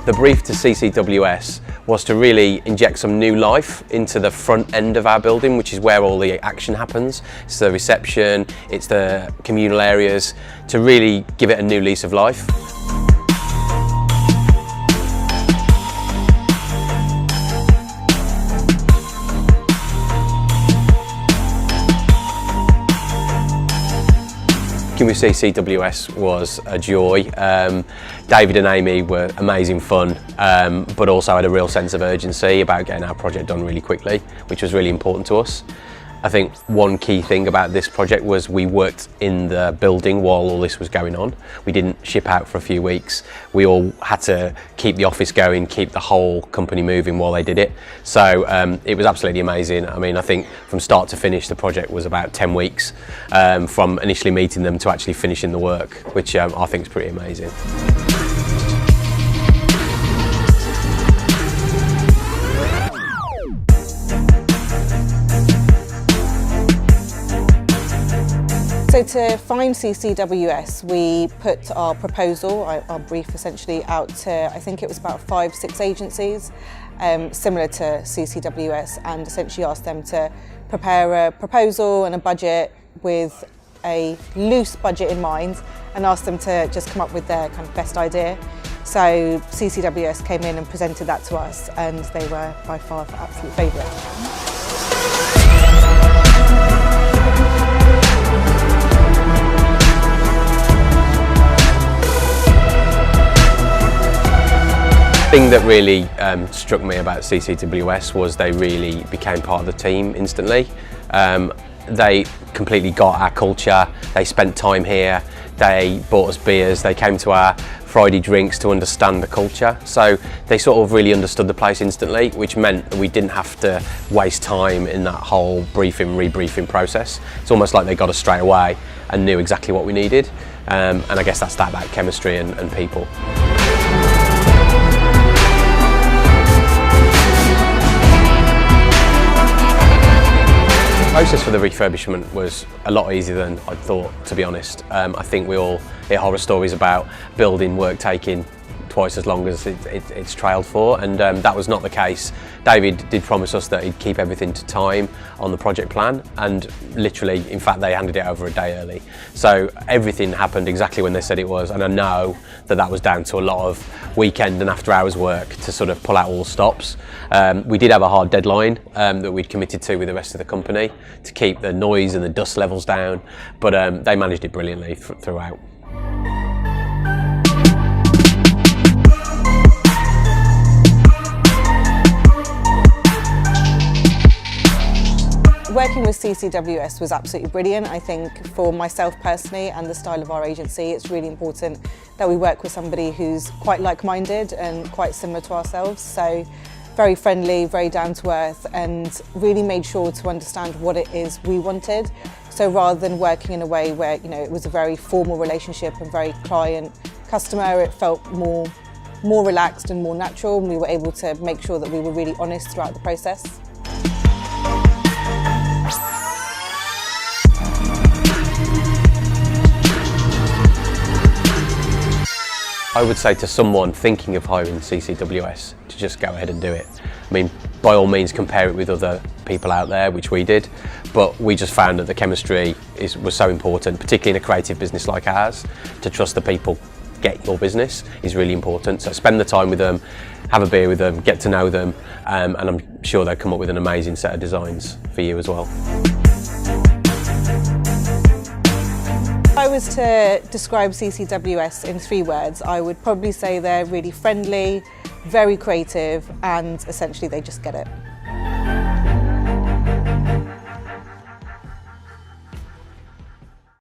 The brief to CCWS was to really inject some new life into the front end of our building, which is where all the action happens. It's the reception, it's the communal areas, to really give it a new lease of life. Working with CCWS was a joy. David and Amy were amazing fun, but also had a real sense of urgency about getting our project done really quickly, which was really important to us. I think one key thing about this project was we worked in the building while all this was going on. We didn't ship out for a few weeks. We all had to keep the office going, keep the whole company moving while they did it. So it was absolutely amazing. I mean, I think from start to finish, the project was about 10 weeks from initially meeting them to actually finishing the work, which I think is pretty amazing. So to find CCWS, we put our proposal, our brief essentially, out to, I think it was about 5-6 agencies, similar to CCWS, and essentially asked them to prepare a proposal and a budget with a loose budget in mind, and asked them to just come up with their kind of best idea. So CCWS came in and presented that to us, and they were by far the absolute favourite. The thing that really struck me about CCWS was they really became part of the team instantly. They completely got our culture, they spent time here, they bought us beers, they came to our Friday drinks to understand the culture. So they sort of really understood the place instantly, which meant that we didn't have to waste time in that whole briefing, rebriefing process. It's almost like they got us straight away and knew exactly what we needed. And I guess that's that about chemistry and people. The process for the refurbishment was a lot easier than I thought, to be honest. I think we all hear horror stories about building work taking twice as long as it's trailed for, and that was not the case. David did promise us that he'd keep everything to time on the project plan, and literally, in fact, they handed it over a day early. So everything happened exactly when they said it was, and I know that that was down to a lot of weekend and after hours work to sort of pull out all stops. We did have a hard deadline that we'd committed to with the rest of the company to keep the noise and the dust levels down, but they managed it brilliantly throughout. Working with CCWS was absolutely brilliant. I think for myself personally and the style of our agency, it's really important that we work with somebody who's quite like-minded and quite similar to ourselves. So very friendly, very down to earth, and really made sure to understand what it is we wanted. So rather than working in a way where, you know, it was a very formal relationship and very client-customer, it felt more relaxed and more natural, and we were able to make sure that we were really honest throughout the process. I would say to someone thinking of hiring CCWS to just go ahead and do it. I mean, by all means compare it with other people out there, which we did, but we just found that the chemistry was so important, particularly in a creative business like ours. To trust the people get your business is really important. So spend the time with them, have a beer with them, get to know them, and I'm sure they'll come up with an amazing set of designs for you as well. If I was to describe CCWS in 3 words, I would probably say they're really friendly, very creative, and essentially they just get it.